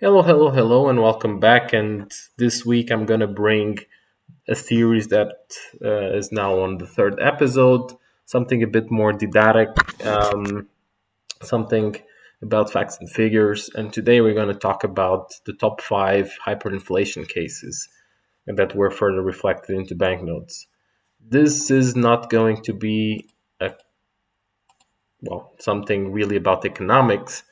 Hello, hello, hello, and welcome back. And this week I'm going to bring a series that is now on the third episode, something a bit more didactic, something about facts and figures. And today we're going to talk about the top five hyperinflation cases and that were further reflected into banknotes. This is not going to be a, something really about economics,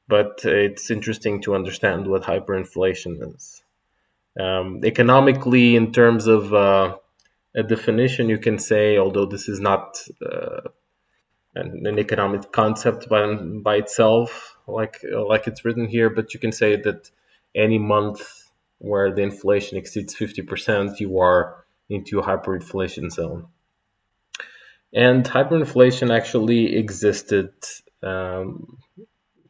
but it's interesting to understand what hyperinflation is. Economically, in terms of a definition, you can say, although this is not an economic concept by itself, like it's written here, but you can say that any month where the inflation exceeds 50%, you are into a hyperinflation zone. And hyperinflation actually existed um,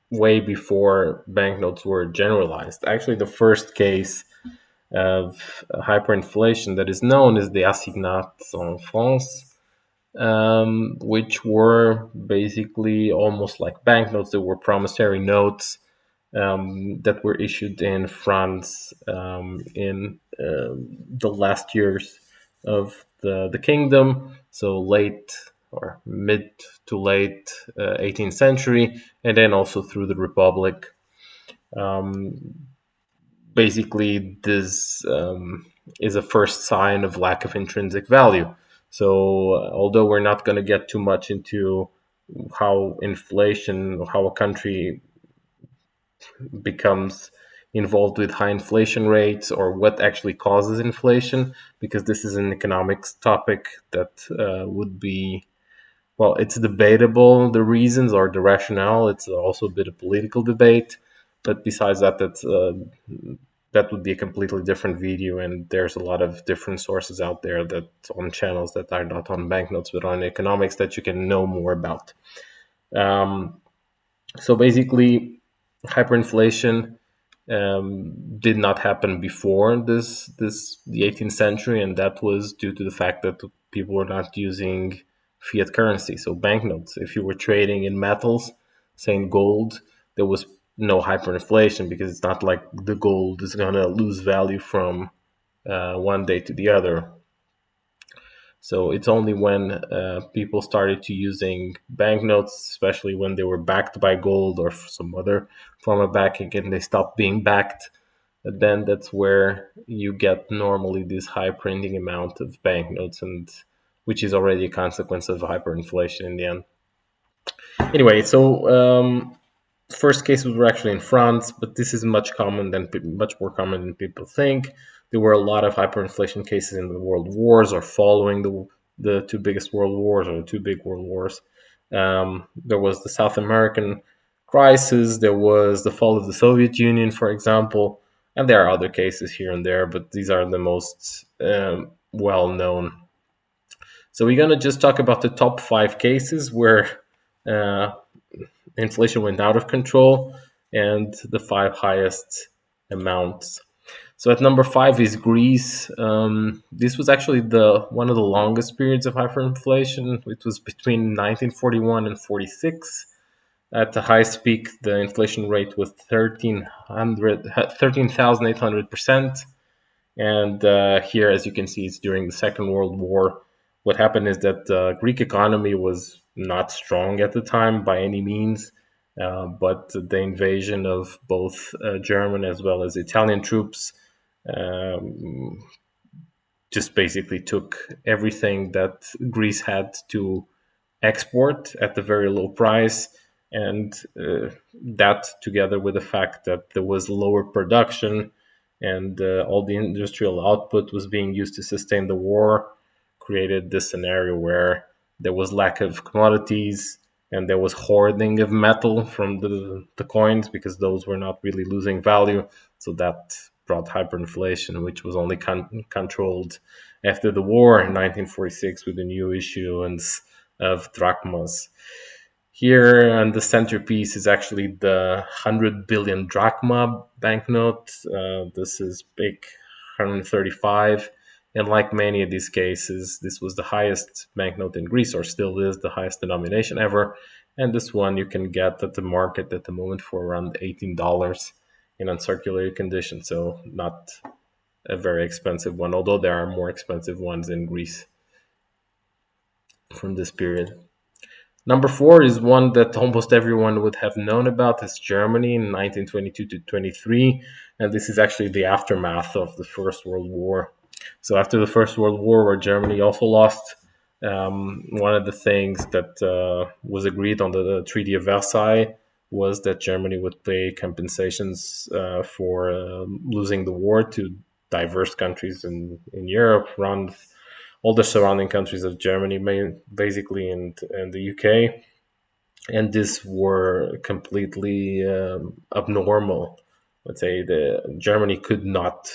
way before banknotes were generalized. Actually, the first case of hyperinflation that is known as the assignats en France, which were basically almost like banknotes. They were promissory notes that were issued in France in the last years of the kingdom, so late or mid to late 18th century, and then also through the Republic. Um, Basically, this is a first sign of lack of intrinsic value. So, although we're not going to get too much into how inflation, how a country becomes involved with high inflation rates or what actually causes inflation, because this is an economics topic that would be, well, it's debatable, the reasons or the rationale. It's also a bit of political debate. But besides that, that would be a completely different video, and there's a lot of different sources out there that on channels that are not on banknotes but on economics that you can know more about. Um, so basically, hyperinflation did not happen before this the 18th century, and that was due to the fact that people were not using fiat currency, so banknotes. If you were trading in metals, say in gold, there was no hyperinflation because it's not like the gold is gonna lose value from one day to the other. So it's only when people started to using banknotes, especially when they were backed by gold or some other form of backing, and they stopped being backed, then that's where you get normally this high printing amount of banknotes, and which is already a consequence of hyperinflation in the end. Anyway, so first cases were actually in France, but this is much more common than people think. There were a lot of hyperinflation cases in the world wars or following the two biggest world wars or the two big world wars. There was the South American crisis. There was the fall of the Soviet Union, for example, and there are other cases here and there, but these are the most well known. So we're gonna just talk about the top five cases where uh, inflation went out of control and the five highest amounts. So at number five is Greece. This was actually the one of the longest periods of hyperinflation. It was between 1941 and 46. At the highest peak, the inflation rate was 13,800%. And here, as you can see, it's during the Second World War. What happened is that the Greek economy was not strong at the time by any means, but the invasion of both German as well as Italian troops um, just basically took everything that Greece had to export at a very low price. And that, together with the fact that there was lower production and all the industrial output was being used to sustain the war, created this scenario where there was lack of commodities and there was hoarding of metal from the coins because those were not really losing value. So that brought hyperinflation, which was only controlled after the war in 1946 with the new issuance of drachmas. Here, and the centerpiece is actually the 100 billion drachma banknote. This is big 135. And like many of these cases, this was the highest banknote in Greece, or still is the highest denomination ever. And this one you can get at the market at the moment for around $18. in uncirculated condition, so not a very expensive one, although there are more expensive ones in Greece from this period. Number four is one that almost everyone would have known about. It's Germany in 1922 to 23, and this is actually the aftermath of the First World War. So after the First World War, where Germany also lost, one of the things that was agreed on the Treaty of Versailles was that Germany would pay compensations for losing the war to diverse countries in Europe, around all the surrounding countries of Germany, basically, and the UK. And these were completely abnormal. Let's say the Germany could not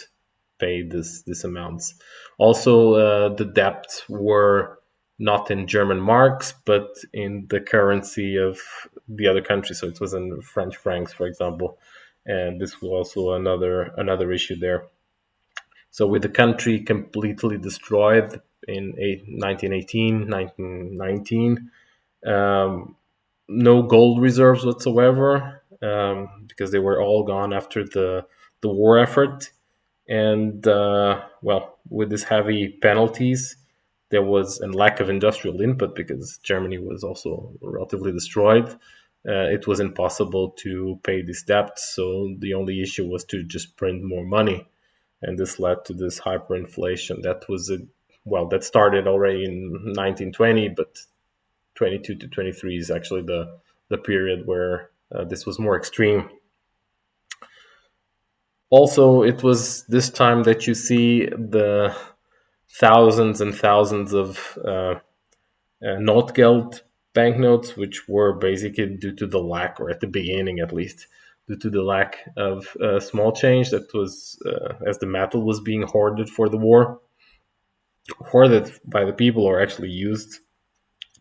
pay this amounts. Also, the debts were not in German marks, but in the currency of the other country. So it was in French francs, for example, and this was also another issue there. So with the country completely destroyed in 1918, 1919, no gold reserves whatsoever, because they were all gone after the war effort. And well, with these heavy penalties, there was a lack of industrial input because Germany was also relatively destroyed. It was impossible to pay these debts, so the only issue was to just print more money, and this led to this hyperinflation. That started already in 1920, but 22 to 23 is actually the period where this was more extreme. Also, it was this time that you see the thousands and thousands of Notgeld banknotes, which were basically due to the lack, or at the beginning at least, due to the lack of small change that was, as the metal was being hoarded for the war, hoarded by the people, or actually used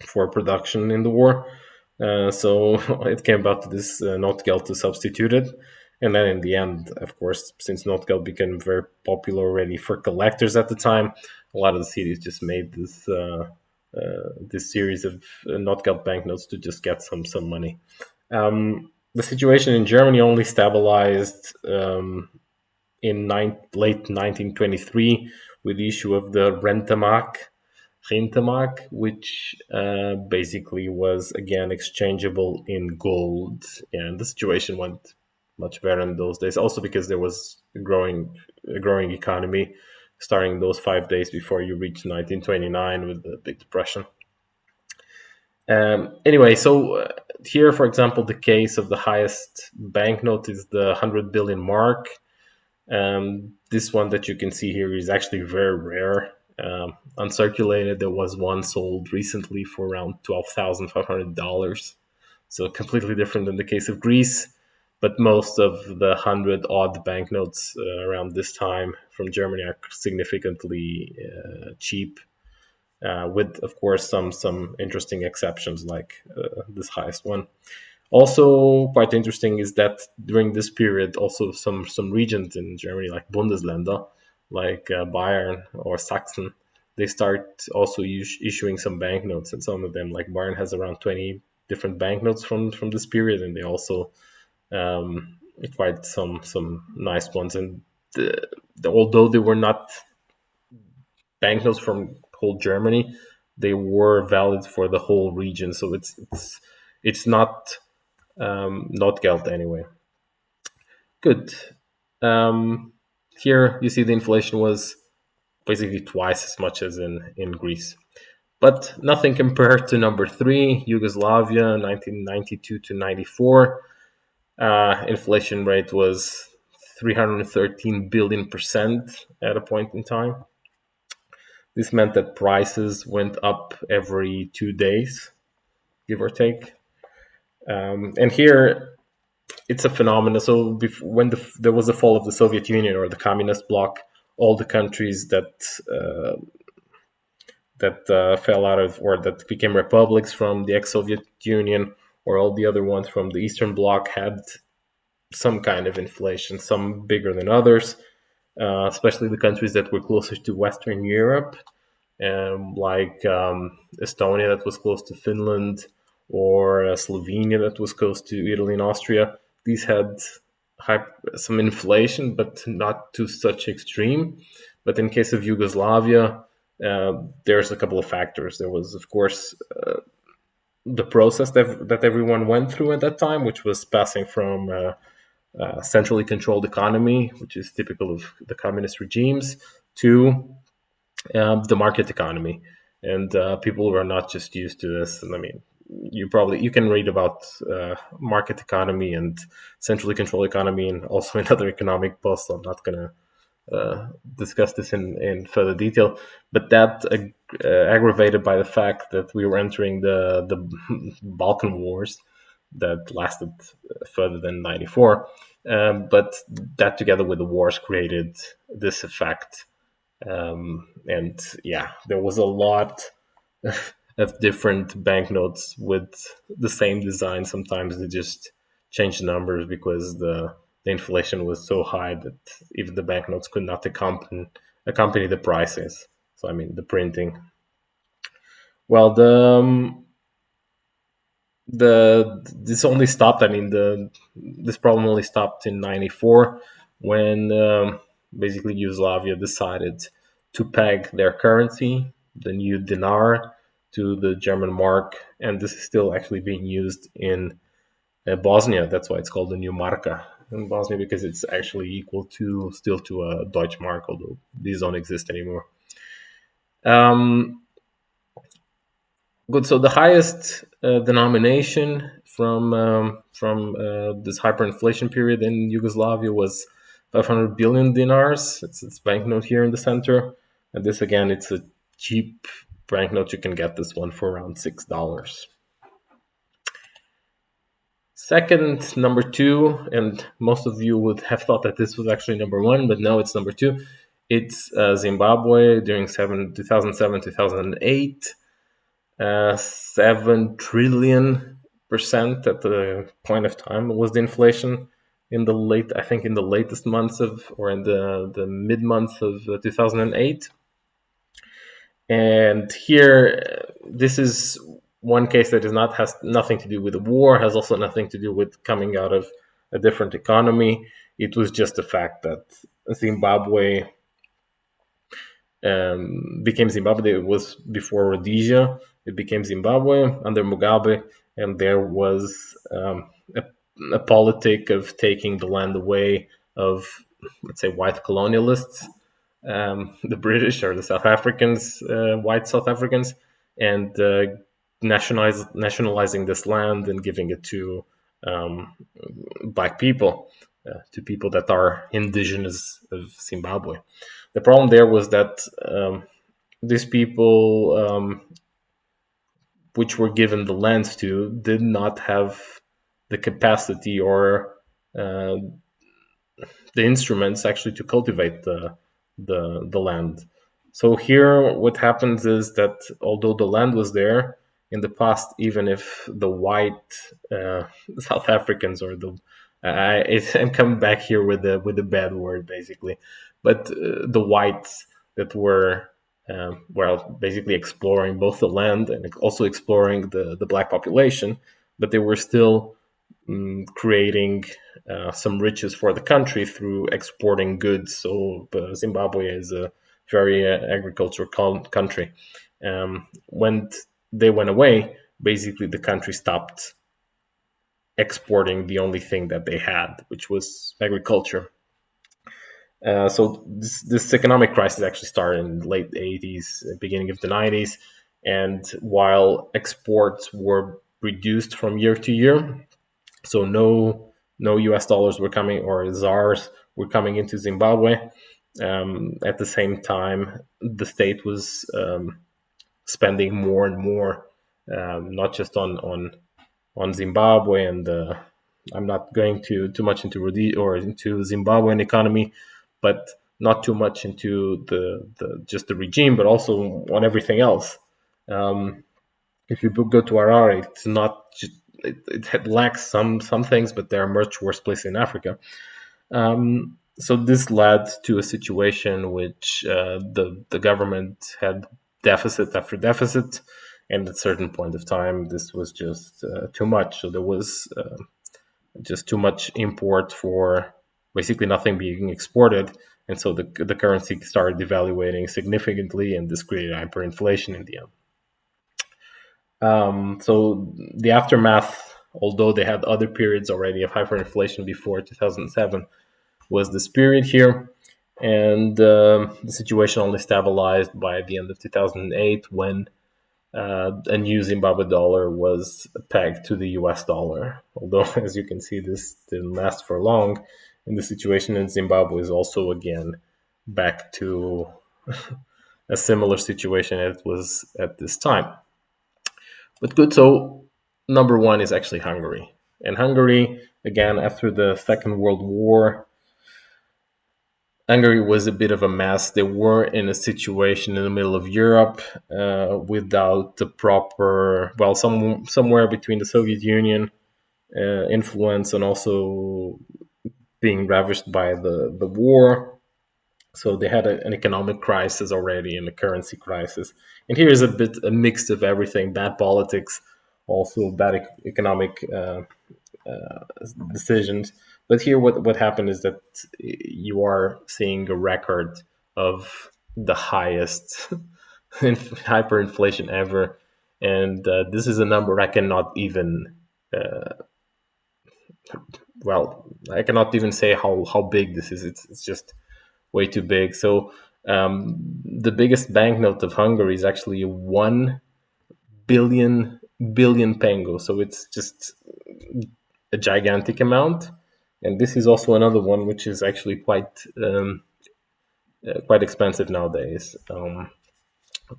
for production in the war. So it came about to this Notgeld to substitute it. And then in the end, of course, since Notgeld became very popular already for collectors at the time, a lot of the cities just made this series of Notgeld banknotes to just get some money. The situation in Germany only stabilized in late 1923 with the issue of the Rentemark, which basically was again exchangeable in gold, and the situation went much better in those days. Also because there was a growing economy, starting those 5 days before you reach 1929 with the Big Depression. Anyway, so here, for example, the case of the highest banknote is the 100 billion mark. This one that you can see here is actually very rare. Uncirculated, there was one sold recently for around $12,500. So completely different than the case of Greece. But most of the 100 odd banknotes around this time from Germany are significantly cheap, with, of course, some interesting exceptions like this highest one. Also, quite interesting is that during this period, also some regions in Germany, like Bundesländer, like Bayern or Sachsen, they start also issuing some banknotes, and some of them, like Bayern, has around 20 different banknotes from this period, and they also quite some nice ones. And although they were not banknotes from whole Germany, they were valid for the whole region. So it's not Geld anyway. Good. Um, Here you see the inflation was basically twice as much as in Greece. But nothing compared to number three, Yugoslavia, 1992 to 94. Inflation rate was 313 billion% at a point in time. This meant that prices went up every 2 days, give or take. And here it's a phenomenon. So when there was the fall of the Soviet Union or the communist bloc, all the countries that fell out of, or that became republics from the ex-Soviet Union, or all the other ones from the Eastern Bloc, had some kind of inflation, some bigger than others, especially the countries that were closer to Western Europe, like Estonia, that was close to Finland, or Slovenia, that was close to Italy and Austria. These had some inflation, but not to such extreme. But in case of Yugoslavia, there's a couple of factors. There was, of course, the process that everyone went through at that time, which was passing from centrally controlled economy, which is typical of the communist regimes, to the market economy. And people were not just used to this. And I mean, you can read about market economy and centrally controlled economy, and also in other economic posts. I'm not going to discuss this in further detail, but that aggravated by the fact that we were entering the Balkan Wars that lasted further than '94. But that, together with the wars, created this effect. And yeah, there was a lot of different banknotes with the same design. Sometimes they just changed numbers because the inflation was so high that even the banknotes could not accompany the prices. So I mean the printing. Well, the this only stopped. I mean this problem only stopped in '94 when basically Yugoslavia decided to peg their currency, the new dinar, to the German mark, and this is still actually being used in Bosnia. That's why it's called the new marka in Bosnia, because it's actually equal to still to a Deutsche mark, although these don't exist anymore. Um, Good. So the highest denomination from this hyperinflation period in Yugoslavia was 500 billion dinars. It's banknote here in the center, and this again, it's a cheap banknote. You can get this one for around $6. Second, number two, and most of you would have thought that this was actually number one, but no, it's number two. It's Zimbabwe during 2007 2008. 7 trillion percent at the point of time was the inflation in the in the latest months of, or in the mid months of 2008. And here, this is one case that has nothing to do with the war, has also nothing to do with coming out of a different economy. It was just the fact that Zimbabwe became Zimbabwe. It was before Rhodesia. It became Zimbabwe under Mugabe, and there was a politic of taking the land away of, let's say, white colonialists, the British or the South Africans, white South Africans, and nationalizing this land and giving it to black people, to people that are indigenous of Zimbabwe. The problem there was that these people, which were given the lands to, did not have the capacity or the instruments actually to cultivate the land. So here, what happens is that although the land was there in the past, even if the white South Africans or I'm coming back here with the bad word basically, but the whites that were basically exploring both the land and also exploring the black population, but they were still creating some riches for the country through exporting goods. So Zimbabwe is a very agricultural country. When they went away, basically the country stopped exporting the only thing that they had, which was agriculture. So this economic crisis actually started in the late 80s, beginning of the 90s. And while exports were reduced from year to year, so no US dollars were coming, or ZARs were coming into Zimbabwe. At the same time, the state was spending more and more, not just on Zimbabwe, and I'm not going too much into into Zimbabwean economy, but not too much into the just the regime, but also on everything else. If you go to Harare, it's not just, it lacks some things, but there are much worse places in Africa. So this led to a situation which the government had deficit after deficit, and at a certain point of time, this was just too much. So there was just too much import for basically nothing being exported. And so the currency started devaluating significantly, and this created hyperinflation in the end. So the aftermath, although they had other periods already of hyperinflation before 2007, was this period here. And the situation only stabilized by the end of 2008 when a new Zimbabwe dollar was pegged to the US dollar. Although, as you can see, this didn't last for long. And the situation in Zimbabwe is also again back to a similar situation as it was at this time. But good, so number one is actually Hungary. And Hungary, again, after the Second World War, Hungary was a bit of a mess. They were in a situation in the middle of Europe without the proper, well, somewhere between the Soviet Union influence and also being ravished by the war. So they had an economic crisis already and a currency crisis. And here is a bit a mix of everything: bad politics, also bad economic decisions. But here, what happened is that you are seeing a record of the highest hyperinflation ever, and this is a number I cannot even. Well, I cannot even say how big this is. It's just way too big. So the biggest banknote of Hungary is actually 1 billion pengo. So it's just a gigantic amount. And this is also another one which is actually quite expensive nowadays, around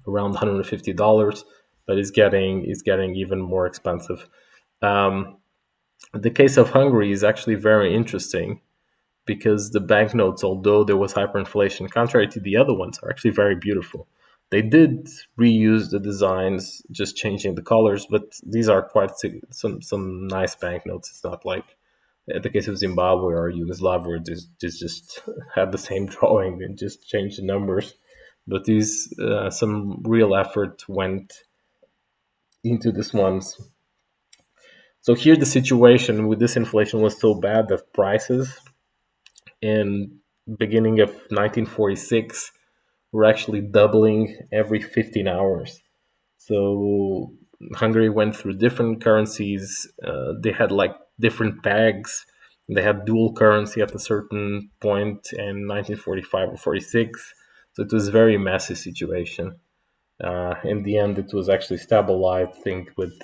$150, but it's getting even more expensive. Um, the case of Hungary is actually very interesting because the banknotes, although there was hyperinflation, contrary to the other ones, are actually very beautiful. They did reuse the designs, just changing the colors, but these are quite some nice banknotes. It's not like the case of Zimbabwe or Yugoslavia, where just had the same drawing and just changed the numbers. But these some real effort went into this ones. So here the situation with this inflation was so bad that prices in beginning of 1946 were actually doubling every 15 hours. So Hungary went through different currencies. They had like different pegs. They had dual currency at a certain point in 1945 or 46. So it was a very messy situation. In the end, it was actually stabilized, I think, with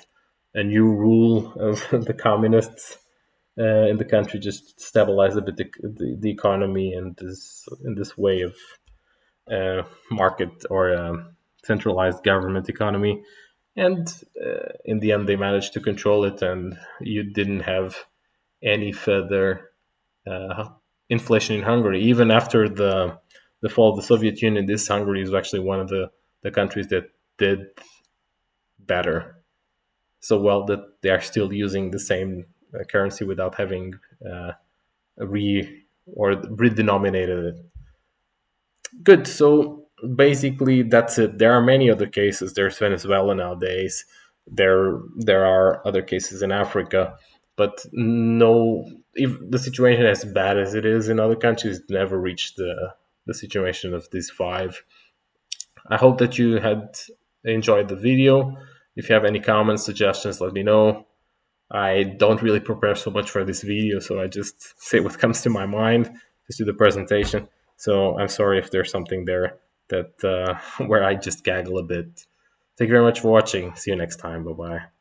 a new rule of the communists in the country, just stabilized a bit the economy and this in this way of market or centralized government economy. And in the end, they managed to control it, and you didn't have any further uh, inflation in Hungary. Even after the fall of the Soviet Union, this Hungary is actually one of the countries that did better so well that they are still using the same currency without having re or redenominated it. Good. So basically, that's it. There are many other cases. There's Venezuela nowadays. There are other cases in Africa, but no. If the situation as bad as it is in other countries, never reached the situation of these five. I hope that you had enjoyed the video. If you have any comments, suggestions, let me know. I don't really prepare so much for this video, so I just say what comes to my mind, just do the presentation. So I'm sorry if there's something there that where I just gaggle a bit. Thank you very much for watching. See you next time. Bye bye.